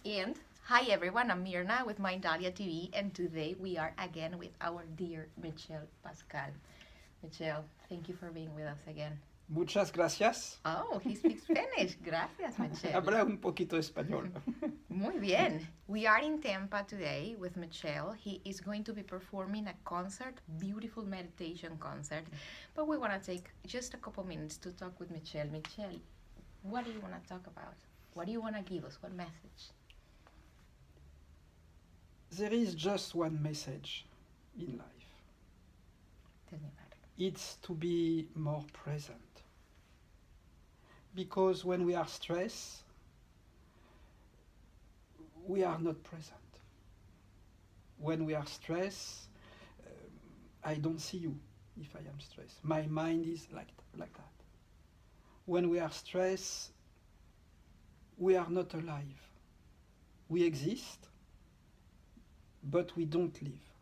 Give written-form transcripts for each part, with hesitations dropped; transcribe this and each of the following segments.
And hi everyone, I'm Mirna with Mindalia TV, and today we are again with our dear Michelle Pascal. Michelle, thank you for being with us again. Muchas gracias. Oh, he speaks Spanish. Gracias, Michelle. Habla un poquito español. Muy bien. We are in Tampa today with Michelle. He is going to be performing a concert, beautiful meditation concert. But we want to take just a couple minutes to talk with Michelle. Michelle, what do you want to talk about? What do you want to give us? What message? There is just one message in life. Tell me about it. It's to be more present. Because when we are stressed, we are not present. When we are stressed, I don't see you if I am stressed. My mind is like that. When we are stressed, we are not alive. We exist, but we don't live.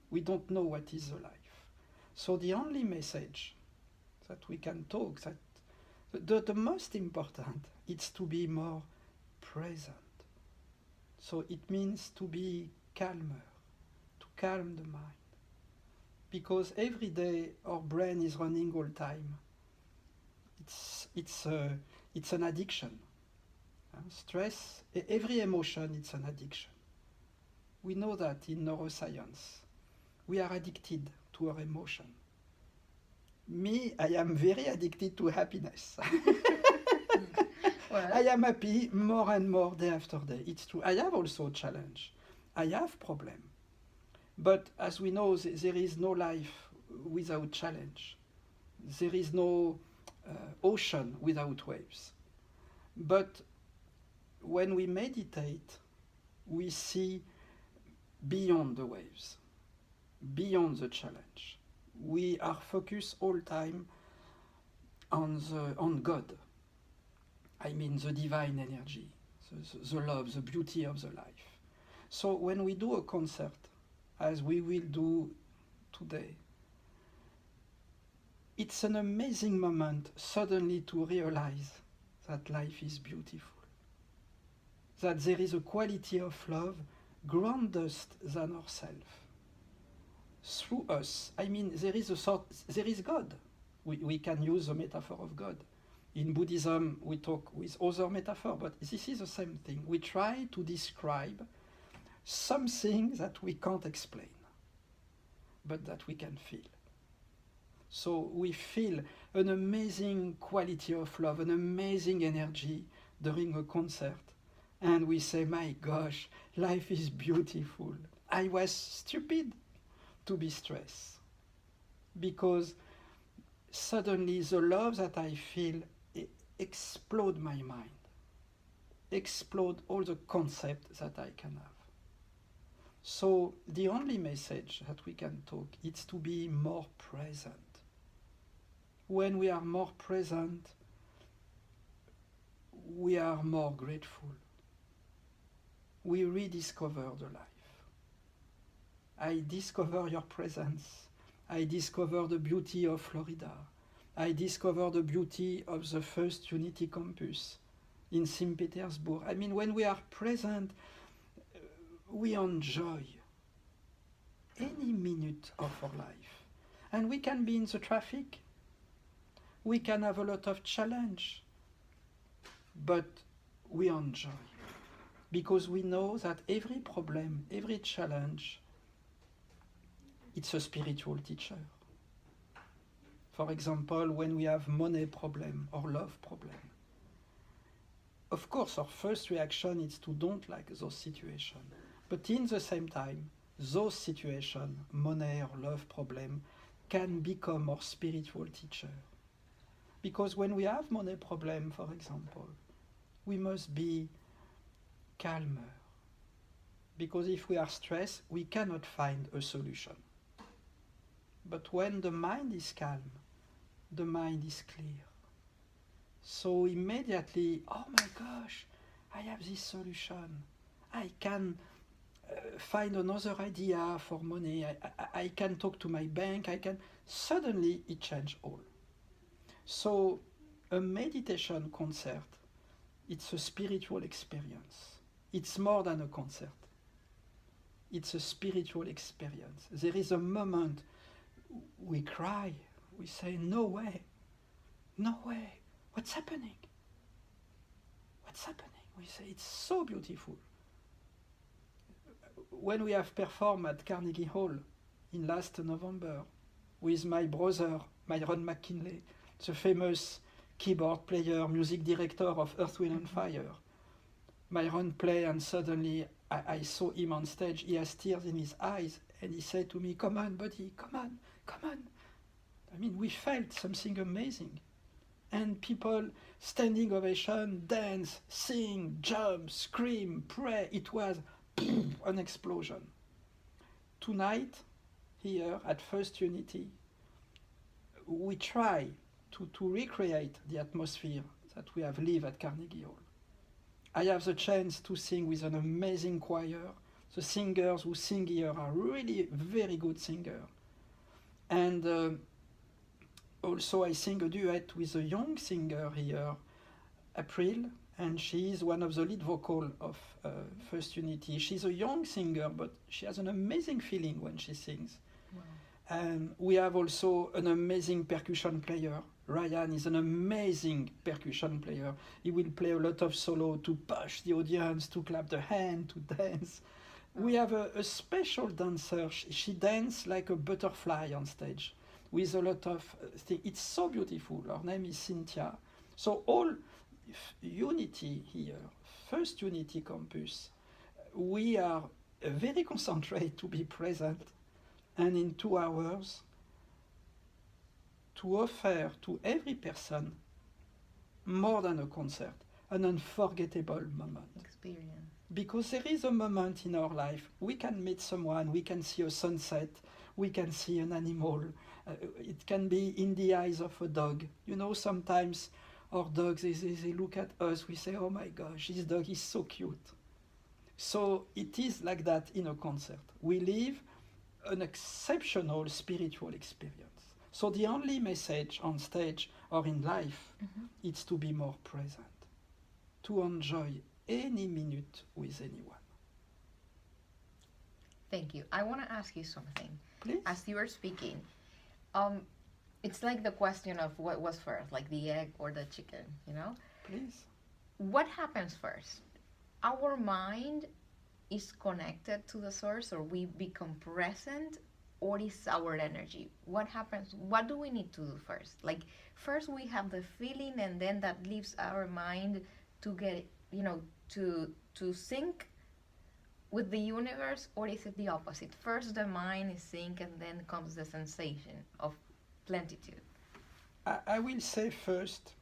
We don't know what is the life. So the only message that we can talk, that the most important, is to be more present. So it means to be calmer, to calm the mind. Because every day our brain is running all time. It's an addiction. Stress, every emotion, it's an addiction. We know that in neuroscience. We are addicted to our emotion. Me, I am very addicted to happiness. Well, I am happy more and more day after day. It's true. I have also challenge. I have problem. But as we know, there is no life without challenge. There is no ocean without waves. But when we meditate, we see beyond the waves, beyond the challenge. We are focused all time on God. I mean the divine energy, the love, the beauty of the life. So when we do a concert, as we will do today, it's an amazing moment suddenly to realize that life is beautiful, that there is a quality of love grandest than ourselves. Through us, I mean, there is God. We can use the metaphor of God. In Buddhism, we talk with other metaphor, but this is the same thing. We try to describe something that we can't explain, but that we can feel. So we feel an amazing quality of love, an amazing energy during a concert, and we say, my gosh, life is beautiful. I was stupid to be stressed, because suddenly the love that I feel explode my mind, explode all the concepts that I can have. So the only message that we can talk is to be more present. When we are more present, we are more grateful. We rediscover the life. I discover your presence. I discover the beauty of Florida. I discover the beauty of the first Unity campus in St. Petersburg. I mean, when we are present, we enjoy any minute of our life. And we can be in the traffic. We can have a lot of challenge. But we enjoy. Because we know that every problem, every challenge, it's a spiritual teacher. For example, when we have money problem or love problem, of course our first reaction is to don't like those situations. But in the same time, those situations, money or love problem, can become our spiritual teacher. Because when we have money problem, for example, we must be calmer. Because if we are stressed, we cannot find a solution. But when the mind is calm, the mind is clear. So immediately, oh my gosh, I have this solution. I can find another idea for money. I can talk to my bank. Suddenly it changes all. So a meditation concert It's a spiritual experience. It's more than a concert. It's a spiritual experience. There is a moment we cry, we say, no way, no way, what's happening? What's happening? We say, it's so beautiful. When we have performed at Carnegie Hall in last November with my brother, Myron McKinley, the famous keyboard player, music director of Earth, Wind and Fire. Myron played and suddenly I saw him on stage. He has tears in his eyes and he said to me, come on, buddy, come on, come on. I mean, we felt something amazing. And people standing ovation, dance, sing, jump, scream, pray. It was an explosion. Tonight, here at First Unity, we try to recreate the atmosphere that we have lived at Carnegie Hall. I have the chance to sing with an amazing choir. The singers who sing here are really very good singers. And also I sing a duet with a young singer here, April, and she is one of the lead vocal of First Unity. She's a young singer, but she has an amazing feeling when she sings. Wow. And we have also an amazing percussion player. Ryan is an amazing percussion player. He will play a lot of solo to push the audience, to clap the hand, to dance. We have a special dancer. She dances like a butterfly on stage with a lot of things. It's so beautiful. Her name is Cynthia. So all Unity here, First Unity Campus, we are very concentrated to be present and in 2 hours to offer to every person more than a concert, an unforgettable moment. Experience. Because there is a moment in our life, we can meet someone, we can see a sunset, we can see an animal, it can be in the eyes of a dog. You know, sometimes our dogs, they look at us, we say, oh my gosh, this dog is so cute. So it is like that in a concert. We live an exceptional spiritual experience. So the only message on stage or in life is to be more present, to enjoy any minute with anyone. Thank you. I want to ask you something. Please? As you were speaking, it's like the question of what was first, like the egg or the chicken, you know? Please. What happens first? Our mind is connected to the source, or we become present, or is our energy? What happens? What do we need to do first? Like, first we have the feeling, and then that leaves our mind to get, you know, to sync with the universe, or is it the opposite? First the mind is sync, and then comes the sensation of plenitude. I will say first,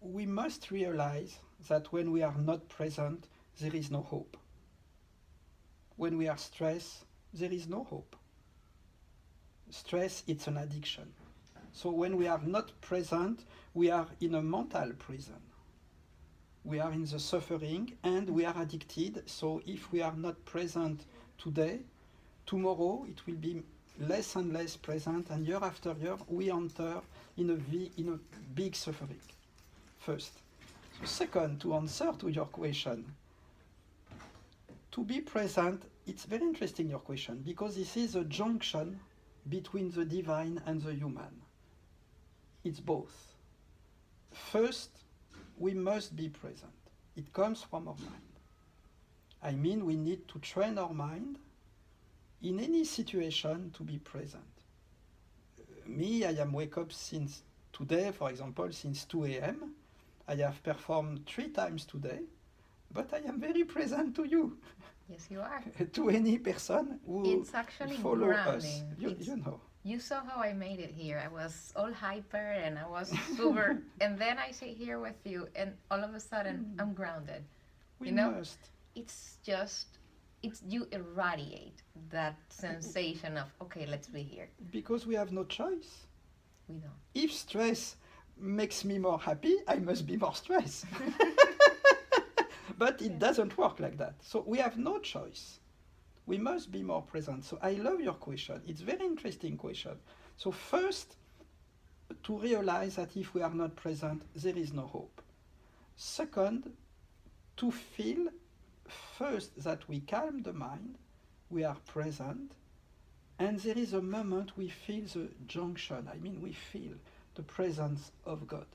we must realize that when we are not present, there is no hope. When we are stressed, there is no hope. Stress, it's an addiction. So when we are not present, we are in a mental prison. We are in the suffering and we are addicted. So if we are not present today, tomorrow it will be less and less present, and year after year we enter in a big suffering. First. So second, to answer to your question, to be present, it's very interesting your question, because this is a junction between the divine and the human. It's both. First, we must be present. It comes from our mind. I mean, we need to train our mind in any situation to be present. Me, I am wake up since today, for example, since 2 a.m. I have performed 3 times today, but I am very present to you. Yes, you are. To any person who It's actually follow grounding. us. You know. You saw how I made it here. I was all hyper and I was super. And then I sit here with you, and all of a sudden I'm grounded. We You know? must. It's just, you irradiate that sensation of, okay, let's be here. Because we have no choice. We don't. If stress makes me more happy, I must be more stressed. But it doesn't work like that. So we have no choice. We must be more present. So I love your question. It's a very interesting question. So first, to realize that if we are not present, there is no hope. Second, to feel first that we calm the mind, we are present, and there is a moment we feel the junction. I mean, we feel the presence of God,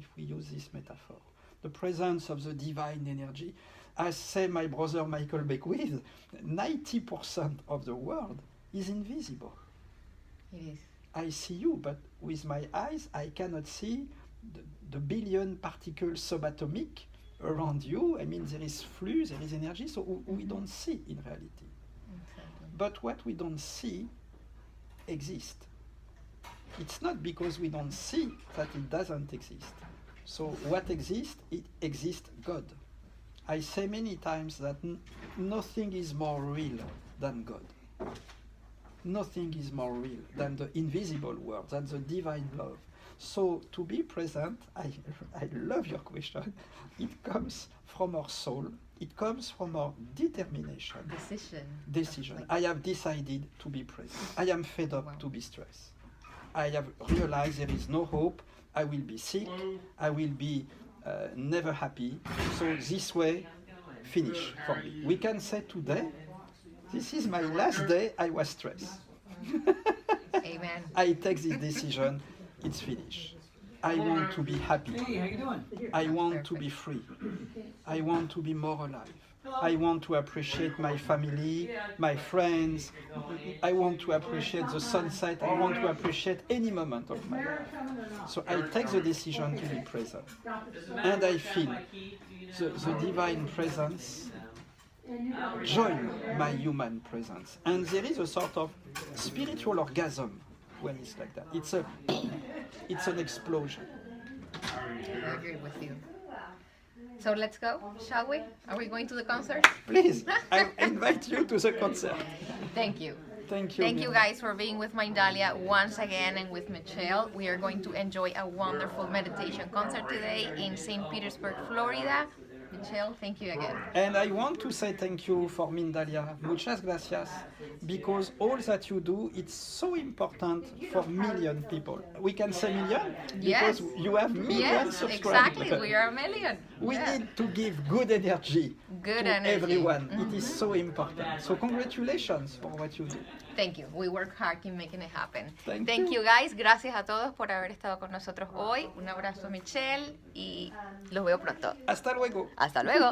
if we use this metaphor. The presence of the divine energy. As say my brother Michael Beckwith, 90% of the world is invisible. It is. I see you, but with my eyes, I cannot see the billion particles subatomic around you. I mean, there is flux, there is energy, so we don't see in reality. Exactly. But what we don't see exists. It's not because we don't see that it doesn't exist. So what exists? It exists God. I say many times that nothing is more real than God. Nothing is more real than the invisible world, than the divine love. So to be present, I love your question. It comes from our soul. It comes from our determination. Decision. I have decided to be present. I am fed up to be stressed. I have realized there is no hope. I will be sick. I will be never happy. So this way, finish for me. We can say today, this is my last day I was stressed. Amen. I take this decision, it's finished. I want to be happy. Hey, how you doing? I want to be free. I want to be more alive. I want to appreciate my family, my friends. I want to appreciate the sunset. I want to appreciate any moment of my life. So I take the decision to be present. And I feel the divine presence join my human presence. And there is a sort of spiritual orgasm when it's like that. It's an explosion. I agree with you. So let's go, shall we? Are we going to the concert? Please, I invite you to the concert. Thank you. Thank you. Thank you guys for being with Mindalia once again and with Michelle. We are going to enjoy a wonderful meditation concert today in St. Petersburg, Florida. Michelle, thank you again. And I want to say thank you for Mindalia. Muchas gracias. Because all that you do, it's so important for million people. We can say million? Because you have million subscribers. Exactly. We are a million. We need to give good energy to everyone. It is so important. So congratulations for what you do. Thank you. We work hard in making it happen. Thank you guys. Gracias a todos por haber estado con nosotros hoy. Un abrazo a Michelle y los veo pronto. Hasta luego. Hasta luego.